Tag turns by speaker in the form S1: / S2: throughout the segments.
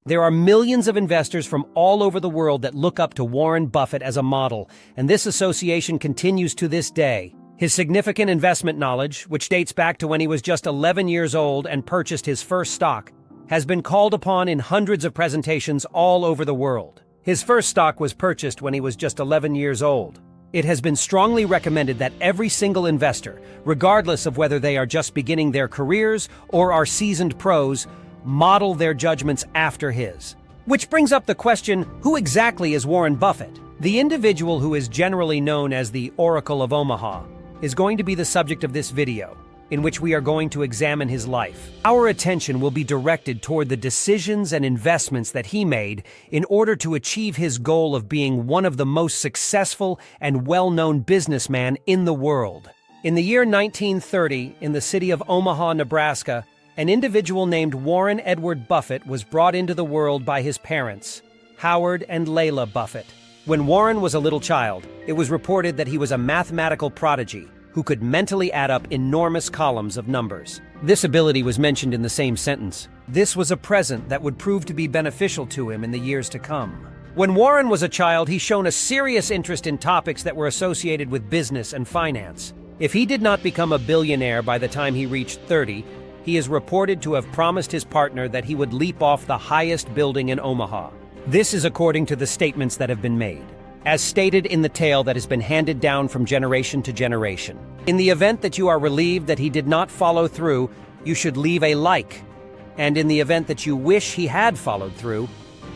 S1: There are millions of investors from all over the world that look up to Warren Buffett as a model, and this association continues to this day. His significant investment knowledge, which dates back to when he was just 11 years old and purchased his first stock, has been called upon in hundreds of presentations all over the world. His first stock was purchased when he was just 11 years old. It has been strongly recommended that every single investor, regardless of whether they are just beginning their careers or are seasoned pros, model their judgments after his. Which brings up the question, who exactly is Warren Buffett? The individual who is generally known as the Oracle of Omaha is going to be the subject of this video, in which we are going to examine his life. Our attention will be directed toward the decisions and investments that he made in order to achieve his goal of being one of the most successful and well-known businessmen in the world. In the year 1930, in the city of Omaha, Nebraska, an individual named Warren Edward Buffett was brought into the world by his parents, Howard and Layla Buffett. When Warren was a little child, it was reported that he was a mathematical prodigy who could mentally add up enormous columns of numbers. This ability was mentioned in the same sentence. This was a present that would prove to be beneficial to him in the years to come. When Warren was a child, he showed a serious interest in topics that were associated with business and finance. If he did not become a billionaire by the time he reached 30, he is reported to have promised his partner that he would leap off the highest building in Omaha. This is according to the statements that have been made, as stated in the tale that has been handed down from generation to generation. In the event that you are relieved that he did not follow through, you should leave a like. And in the event that you wish he had followed through,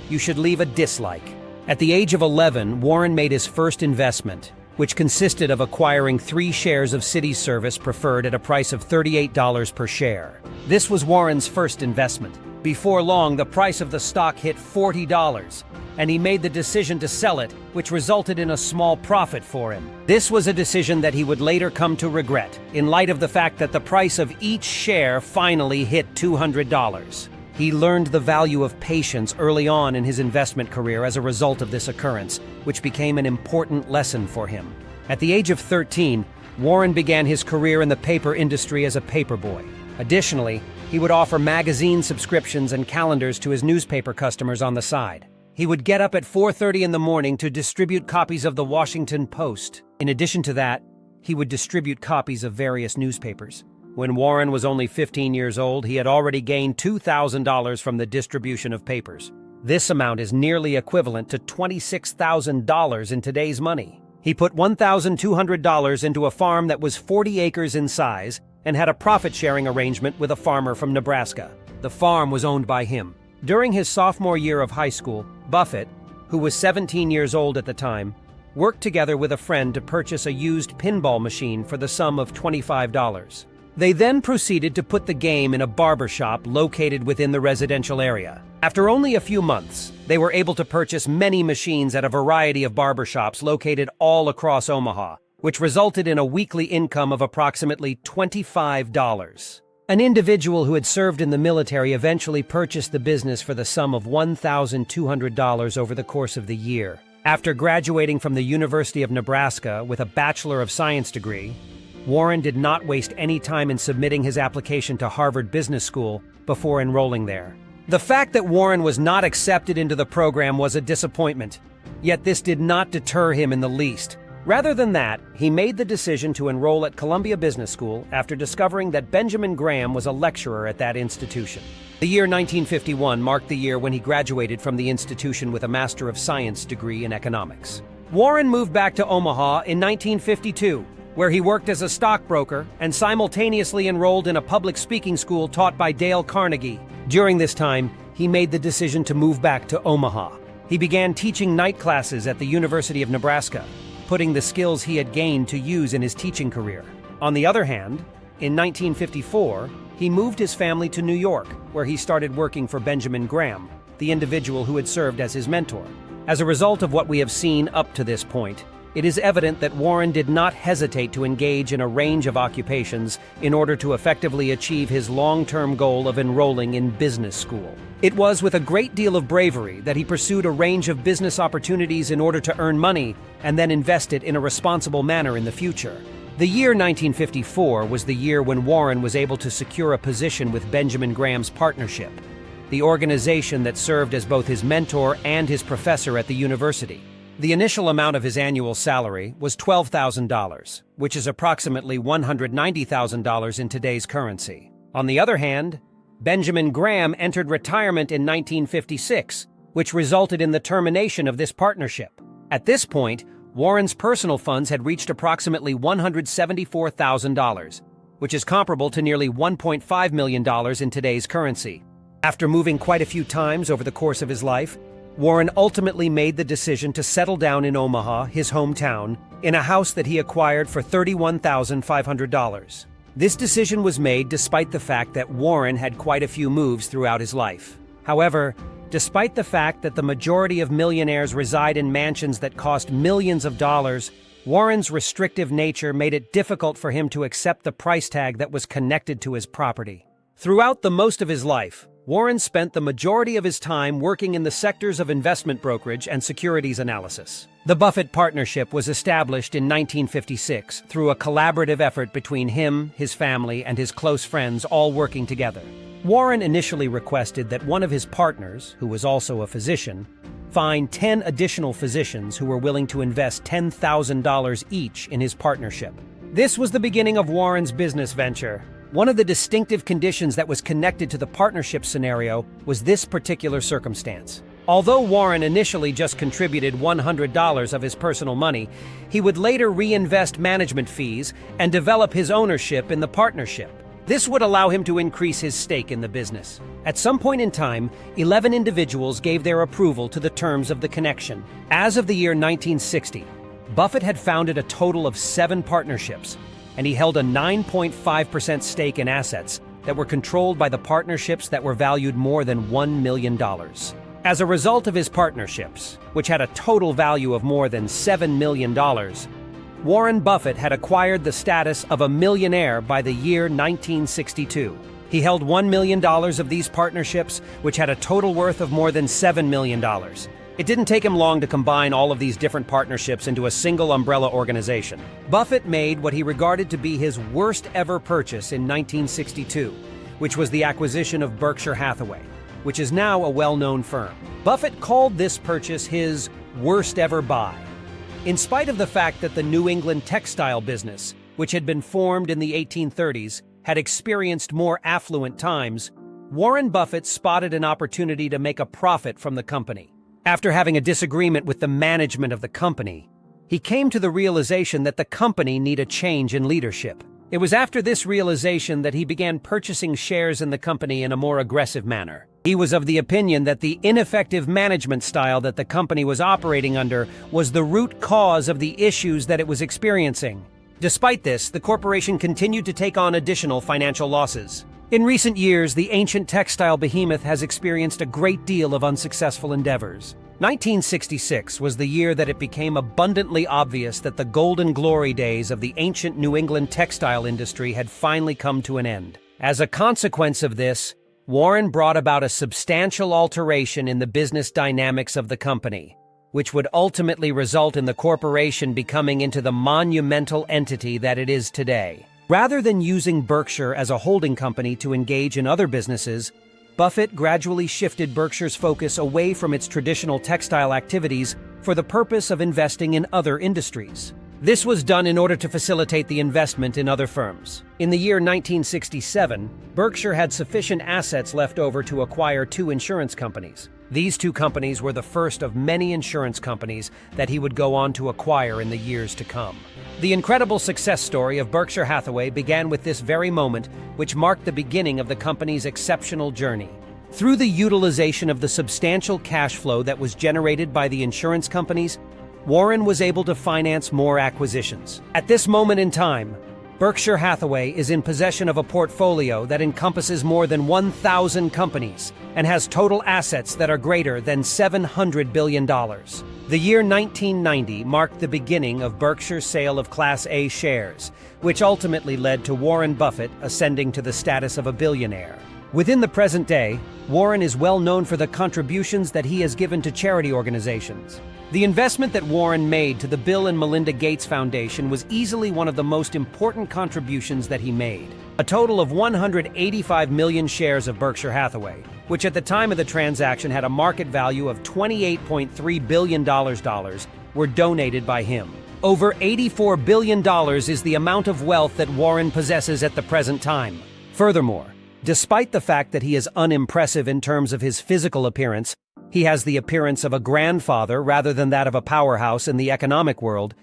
S1: you should leave a dislike. At the age of 11, Warren made his first investment, which consisted of acquiring 3 shares of City Service Preferred at a price of $38 per share. This was Warren's first investment. Before long, the price of the stock hit $40, and he made the decision to sell it, which resulted in a small profit for him. This was a decision that he would later come to regret, in light of the fact that the price of each share finally hit $200. He learned the value of patience early on in his investment career as a result of this occurrence, which became an important lesson for him. At the age of 13, Warren began his career in the paper industry as a paperboy. Additionally, he would offer magazine subscriptions and calendars to his newspaper customers on the side. He would get up at 4:30 in the morning to distribute copies of the Washington Post. In addition to that, he would distribute copies of various newspapers. When Warren was only 15 years old, he had already gained $2,000 from the distribution of papers. This amount is nearly equivalent to $26,000 in today's money. He put $1,200 into a farm that was 40 acres in size and had a profit-sharing arrangement with a farmer from Nebraska. The farm was owned by him. During his sophomore year of high school, Buffett, who was 17 years old at the time, worked together with a friend to purchase a used pinball machine for the sum of $25. They then proceeded to put the game in a barber shop located within the residential area. After only a few months, they were able to purchase many machines at a variety of barber shops located all across Omaha, which resulted in a weekly income of approximately $25. An individual who had served in the military eventually purchased the business for the sum of $1,200 over the course of the year. After graduating from the University of Nebraska with a Bachelor of Science degree, Warren did not waste any time in submitting his application to Harvard Business School before enrolling there. The fact that Warren was not accepted into the program was a disappointment, yet this did not deter him in the least. Rather than that, he made the decision to enroll at Columbia Business School after discovering that Benjamin Graham was a lecturer at that institution. The year 1951 marked the year when he graduated from the institution with a Master of Science degree in economics. Warren moved back to Omaha in 1952, where he worked as a stockbroker and simultaneously enrolled in a public speaking school taught by Dale Carnegie. During this time, he made the decision to move back to Omaha. He began teaching night classes at the University of Nebraska, putting the skills he had gained to use in his teaching career. On the other hand, in 1954, he moved his family to New York, where he started working for Benjamin Graham, the individual who had served as his mentor. As a result of what we have seen up to this point, it is evident that Warren did not hesitate to engage in a range of occupations in order to effectively achieve his long-term goal of enrolling in business school. It was with a great deal of bravery that he pursued a range of business opportunities in order to earn money and then invest it in a responsible manner in the future. The year 1954 was the year when Warren was able to secure a position with Benjamin Graham's partnership. the organization that served as both his mentor and his professor at the university. The initial amount of his annual salary was $12,000, which is approximately $190,000 in today's currency. On the other hand, Benjamin Graham entered retirement in 1956, which resulted in the termination of this partnership. At this point, Warren's personal funds had reached approximately $174,000, which is comparable to nearly $1.5 million in today's currency. After moving quite a few times over the course of his life, Warren ultimately made the decision to settle down in Omaha, his hometown, in a house that he acquired for $31,500. This decision was made despite the fact that Warren had quite a few moves throughout his life. However, despite the fact that the majority of millionaires reside in mansions that cost millions of dollars, Warren's restrictive nature made it difficult for him to accept the price tag that was connected to his property. Throughout the most of his life, Warren spent the majority of his time working in the sectors of investment brokerage and securities analysis. The Buffett Partnership was established in 1956 through a collaborative effort between him, his family, and his close friends all working together. Warren initially requested that one of his partners, who was also a physician, find 10 additional physicians who were willing to invest $10,000 each in his partnership. This was the beginning of Warren's business venture. One of the distinctive conditions that was connected to the partnership scenario was this particular circumstance. Although Warren initially just contributed $100 of his personal money, he would later reinvest management fees and develop his ownership in the partnership. This would allow him to increase his stake in the business. At some point in time, 11 individuals gave their approval to the terms of the connection. As of the year 1960, Buffett had founded a total of 7 partnerships, and he held a 9.5% stake in assets that were controlled by the partnerships that were valued more than $1 million. As a result of his partnerships, which had a total value of more than $7 million, Warren Buffett had acquired the status of a millionaire by the year 1962. He held $1 million of these partnerships, which had a total worth of more than $7 million. It didn't take him long to combine all of these different partnerships into a single umbrella organization. Buffett made what he regarded to be his worst ever purchase in 1962, which was the acquisition of Berkshire Hathaway, which is now a well-known firm. Buffett called this purchase his worst ever buy. In spite of the fact that the New England textile business, which had been formed in the 1830s, had experienced more affluent times, Warren Buffett spotted an opportunity to make a profit from the company. After having a disagreement with the management of the company, he came to the realization that the company needed a change in leadership. It was after this realization that he began purchasing shares in the company in a more aggressive manner. He was of the opinion that the ineffective management style that the company was operating under was the root cause of the issues that it was experiencing. Despite this, the corporation continued to take on additional financial losses. In recent years, the ancient textile behemoth has experienced a great deal of unsuccessful endeavors. 1966 was the year that it became abundantly obvious that the golden glory days of the ancient New England textile industry had finally come to an end. As a consequence of this, Warren brought about a substantial alteration in the business dynamics of the company, which would ultimately result in the corporation becoming into the monumental entity that it is today. Rather than using Berkshire as a holding company to engage in other businesses, Buffett gradually shifted Berkshire's focus away from its traditional textile activities for the purpose of investing in other industries. This was done in order to facilitate the investment in other firms. In the year 1967, Berkshire had sufficient assets left over to acquire 2 insurance companies. These 2 companies were the first of many insurance companies that he would go on to acquire in the years to come. The incredible success story of Berkshire Hathaway began with this very moment, which marked the beginning of the company's exceptional journey. Through the utilization of the substantial cash flow that was generated by the insurance companies, Warren was able to finance more acquisitions. At this moment in time, Berkshire Hathaway is in possession of a portfolio that encompasses more than 1,000 companies and has total assets that are greater than $700 billion. The year 1990 marked the beginning of Berkshire's sale of Class A shares, which ultimately led to Warren Buffett ascending to the status of a billionaire. Within the present day, Warren is well known for the contributions that he has given to charity organizations. The investment that Warren made to the Bill and Melinda Gates Foundation was easily one of the most important contributions that he made. a total of 185 million shares of Berkshire Hathaway, which at the time of the transaction had a market value of $28.3 billion, were donated by him. Over $84 billion is the amount of wealth that Warren possesses at the present time. Furthermore, despite the fact that he is unimpressive in terms of his physical appearance, he has the appearance of a grandfather rather than that of a powerhouse in the economic world.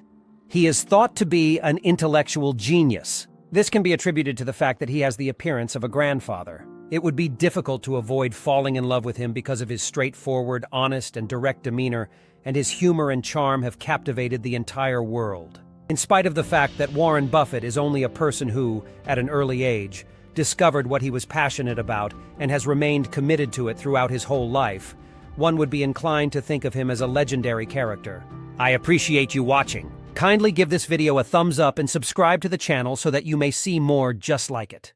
S1: He is thought to be an intellectual genius. This can be attributed to the fact that he has the appearance of a grandfather. It would be difficult to avoid falling in love with him because of his straightforward, honest, and direct demeanor, and his humor and charm have captivated the entire world. In spite of the fact that Warren Buffett is only a person who, at an early age, discovered what he was passionate about and has remained committed to it throughout his whole life, one would be inclined to think of him as a legendary character. I appreciate you watching. Kindly give this video a thumbs up and subscribe to the channel so that you may see more just like it.